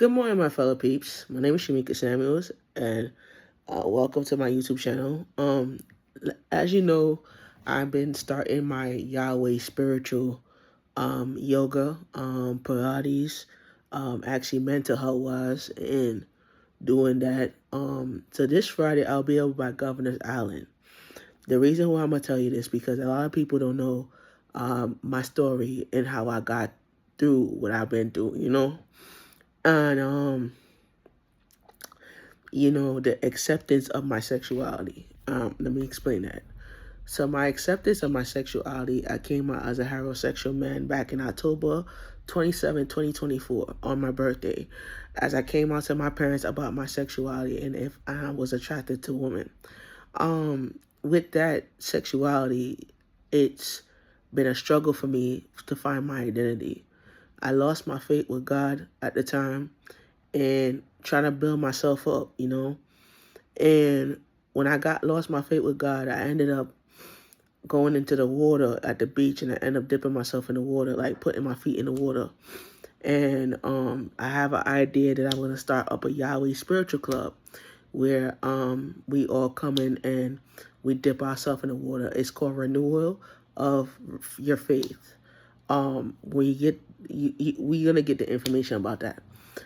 Good morning, my fellow peeps. My name is Shamika Samuels, and welcome to my YouTube channel. As you know, I've been starting my Yahweh spiritual yoga, Pilates, actually mental health wise, and doing that. So this Friday, I'll be over by Governor's Island. The reason why I'm gonna tell you this because a lot of people don't know my story and how I got through what I've been through. And the acceptance of my sexuality. Let me explain that. So my acceptance of my sexuality, I came out as a heterosexual man back in October 27, 2024, on my birthday, as I came out to my parents about my sexuality and if I was attracted to women. With that sexuality, it's been a struggle for me to find my identity. I lost my faith with God at the time and trying to build myself up. And when I got lost my faith with God, I ended up going into the water at the beach, and I ended up dipping myself in the water, like putting my feet in the water. And I have an idea that I'm going to start up a Yahweh spiritual club where we all come in and we dip ourselves in the water. It's called Renewal of Your Faith. We're gonna get the information about that.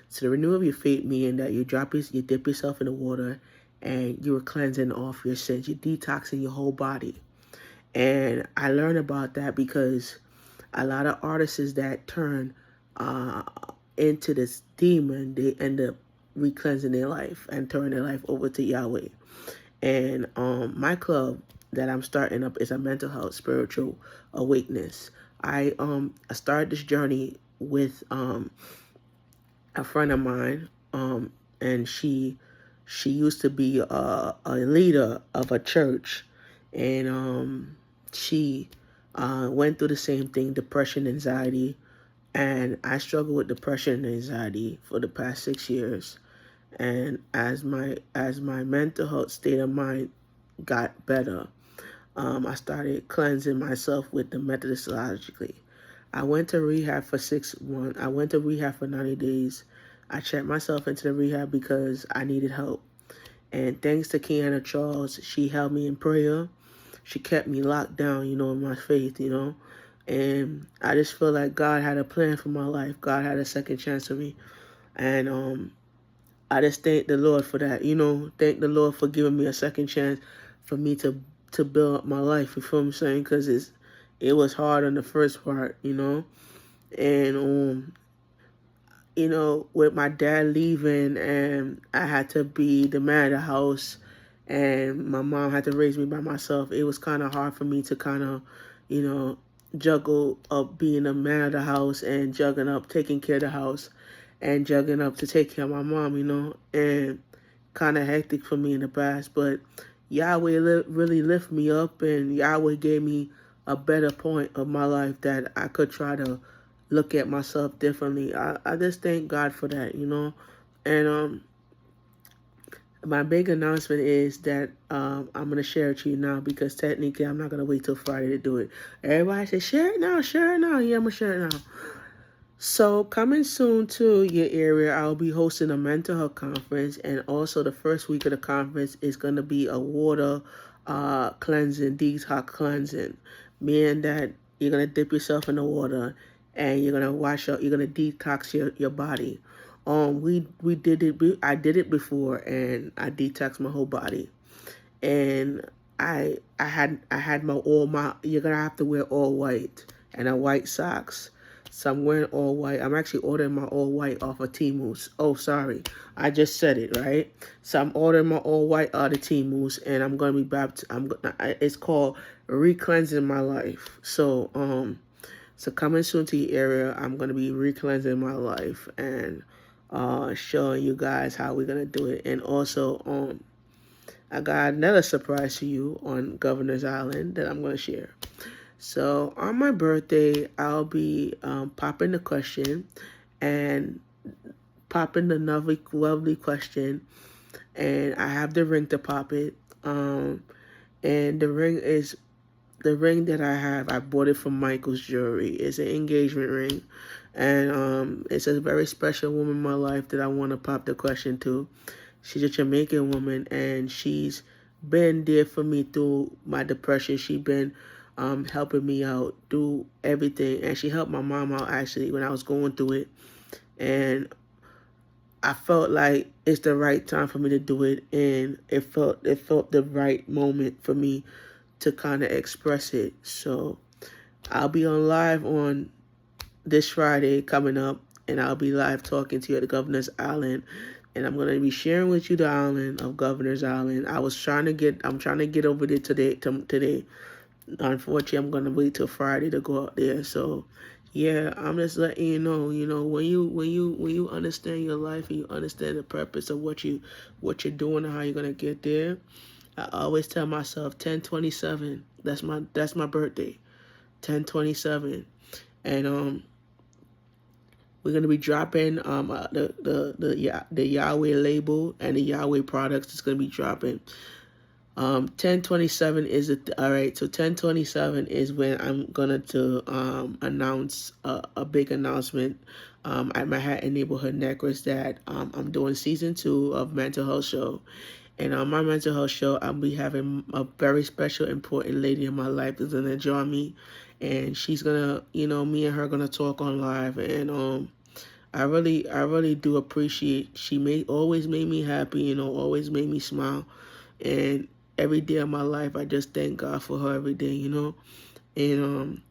So the renewal of your faith meaning that you dip yourself in the water, and you're cleansing off your sins. You're detoxing your whole body. And I learned about that because a lot of artists that turn uh, into this demon, they end up re-cleansing their life and turning their life over to Yahweh. And my club that I'm starting up is a mental health spiritual awakeness. I started this journey with a friend of mine, and she used to be a leader of a church, and she went through the same thing, depression, anxiety, and I struggled with depression and anxiety for the past 6 years. And as my mental health state of mind got better, I started cleansing myself with the methodologically. I went to rehab for 6 months. I went to rehab for 90 days. I checked myself into the rehab because I needed help. And thanks to Kiana Charles, she held me in prayer. She kept me locked down, in my faith. And I just feel like God had a plan for my life. God had a second chance for me. And I just thank the Lord for that. Thank the Lord for giving me a second chance for me to build up my life. You feel what I'm saying? Because it was hard on the first part. And with my dad leaving, and I had to be the man of the house, and my mom had to raise me by myself. It was kind of hard for me to kind of, juggle up being a man of the house and juggling up taking care of the house and juggling up to take care of my mom, and kind of hectic for me in the past. But Yahweh really lifted me up, and Yahweh gave me a better point of my life that I could try to look at myself differently. I just thank God for that. And my big announcement is that I'm going to share it to you now because technically I'm not going to wait till Friday to do it. Everybody say, share it now, share it now. Yeah, I'm going to share it now. So coming soon to your area, I'll be hosting a mental health conference, and also the first week of the conference is going to be a water cleansing, detox cleansing, meaning that you're going to dip yourself in the water and you're going to you're going to detox your body. We did it. I did it before, and I detoxed my whole body, and I had you're gonna have to wear all white and a white socks. So I'm wearing all white. I'm actually ordering my all white off of Temu. Oh, sorry, I just said it right. So I'm ordering my all white out of Temu, and I'm gonna be It's called re-cleansing my life. So coming soon to your area, I'm gonna be re-cleansing my life and showing you guys how we're gonna do it, and also I got another surprise for you on Governor's Island that I'm going to share. So on my birthday, I'll be popping the question and popping the lovely question, and I have the ring to pop it. And the ring that I have. I bought it from Michael's Jewelry. It's an engagement ring, And it's a very special woman in my life that I want to pop the question to. She's a Jamaican woman, and she's been there for me through my depression. She's been helping me out, do everything, and she helped my mom out actually when I was going through it. And I felt like it's the right time for me to do it, and it felt the right moment for me to kind of express it. So I'll be on live on this Friday coming up, and I'll be live talking to you at the Governor's Island, and I'm gonna be sharing with you the island of Governor's Island. I'm trying to get over there today. Unfortunately, I'm gonna wait till Friday to go out there. So, yeah, I'm just letting you know. When you understand your life and you understand the purpose of what you're doing and how you're gonna get there. I always tell myself 1027. That's my birthday, 1027, and we're gonna be dropping the Yahweh label and the Yahweh products. It's gonna be dropping. 1027 is it. All right, so 1027 is when I'm gonna announce a big announcement at Manhattan Neighborhood Necklace that I'm doing season 2 of Mental Health Show. And on my mental health show, I'll be having a very special, important lady in my life that's gonna join me, and she's gonna, me and her gonna talk on live. And I really do appreciate. She always made me happy, always made me smile, and every day of my life, I just thank God for her every day, And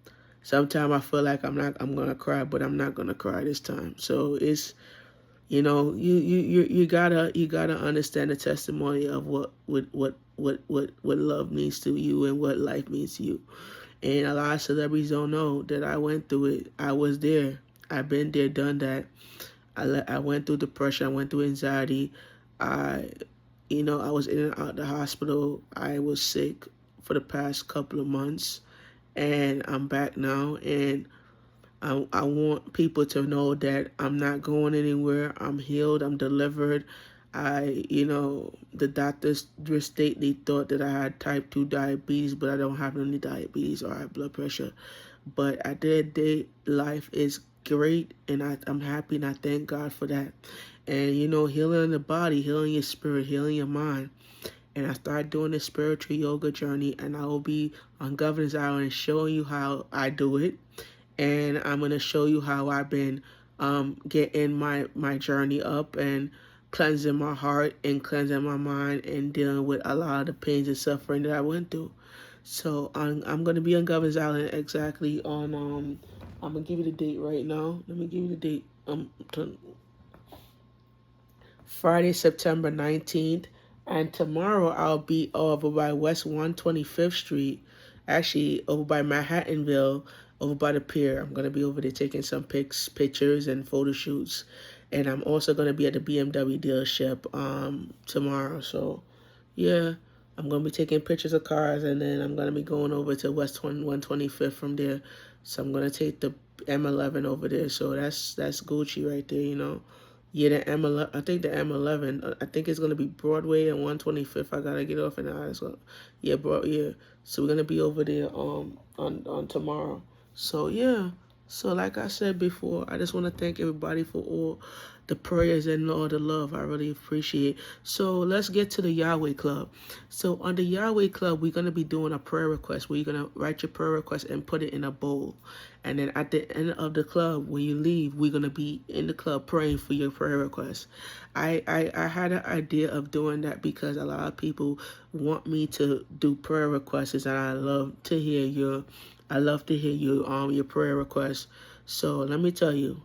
sometimes I feel like I'm gonna cry, but I'm not gonna cry this time. So it's, you gotta understand the testimony of what love means to you and what life means to you. And a lot of celebrities don't know that I went through it. I was there. I've been there, done that. I went through depression. I went through anxiety. I was in and out of the hospital. I was sick for the past couple of months, and I'm back now. And I want people to know that I'm not going anywhere. I'm healed. I'm delivered. The doctors they thought that I had type 2 diabetes, but I don't have any diabetes or high blood pressure. But at the end of the day, life is great, and I'm happy, and I thank God for that. And, healing the body, healing your spirit, healing your mind. And I started doing this spiritual yoga journey, and I will be on Governor's Island showing you how I do it. And I'm going to show you how I've been getting my journey up and cleansing my heart and cleansing my mind and dealing with a lot of the pains and suffering that I went through. So I'm going to be on Governor's Island exactly on, I'm going to give you the date right now. Let me give you the date. Friday, September 19th. And tomorrow I'll be over by West 125th Street, actually over by Manhattanville, over by the pier. I'm going to be over there taking some pictures and photo shoots. And I'm also going to be at the BMW dealership tomorrow. So, yeah, I'm going to be taking pictures of cars, and then I'm going to be going over to West 125th from there. So I'm going to take the M11 over there. So that's Gucci right there, Yeah, the M11. I think the M11. I think it's gonna be Broadway and 125th. I gotta get off in the eyes. So, yeah, yeah. So we're gonna be over there on tomorrow. So yeah. So like I said before, I just want to thank everybody for all the prayers and all the love. I really appreciate. So let's get to the Yahweh Club. So on the Yahweh Club, we're gonna be doing a prayer request where you're gonna write your prayer request and put it in a bowl. And then at the end of the club, when you leave, we're gonna be in the club praying for your prayer request. I had an idea of doing that because a lot of people want me to do prayer requests, and I love to hear your prayer requests. So let me tell you,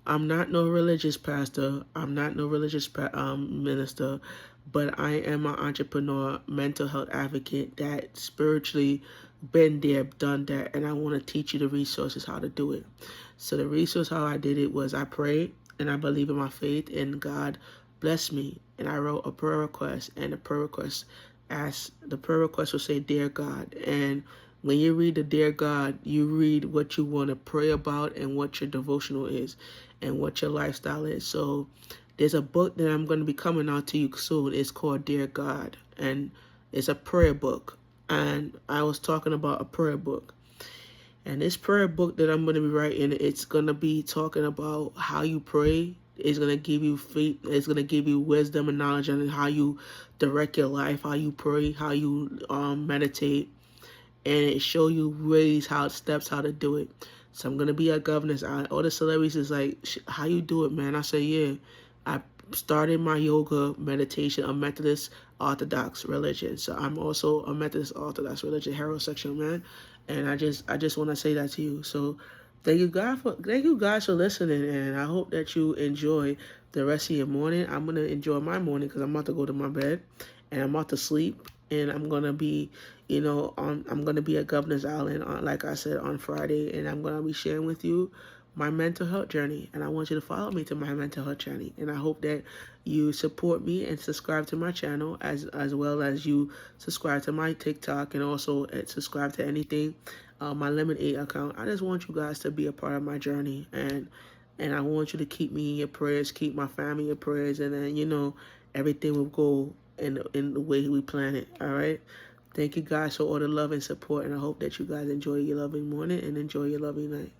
I'm not no religious pastor. I'm not no religious minister, but I am an entrepreneur, mental health advocate that spiritually been there, done that, and I want to teach you the resources how to do it. So the resource how I did it was I prayed, and I believe in my faith, and God blessed me, and I wrote a prayer request, and the prayer request will say, "Dear God," and when you read the Dear God, you read what you want to pray about and what your devotional is and what your lifestyle is. So there's a book that I'm going to be coming out to you soon. It's called Dear God, and it's a prayer book. And I was talking about a prayer book. And this prayer book that I'm going to be writing, it's going to be talking about how you pray. It's going to give you faith. It's going to give you wisdom and knowledge on how you direct your life, how you pray, how you meditate, and it show you ways, how steps, how to do it. So I'm gonna be at Governor's Island. All the celebrities is like, how you do it, man? I say, yeah. I started my yoga meditation, a Methodist Orthodox religion. So I'm also a Methodist Orthodox religion, heterosexual man. And I just want to say that to you. So thank you guys for listening, and I hope that you enjoy the rest of your morning. I'm gonna enjoy my morning because I'm about to go to my bed and I'm about to sleep, and I'm gonna be, I'm gonna be at Governor's Island on, like I said, on Friday, and I'm gonna be sharing with you my mental health journey, and I want you to follow me to my mental health journey. And I hope that you support me and subscribe to my channel, as well as you subscribe to my TikTok, and also subscribe to anything, my Lemonade account. I just want you guys to be a part of my journey, and I want you to keep me in your prayers, keep my family in your prayers, and then everything will go in the way we plan it. All right. Thank you guys for all the love and support, and I hope that you guys enjoy your loving morning and enjoy your loving night.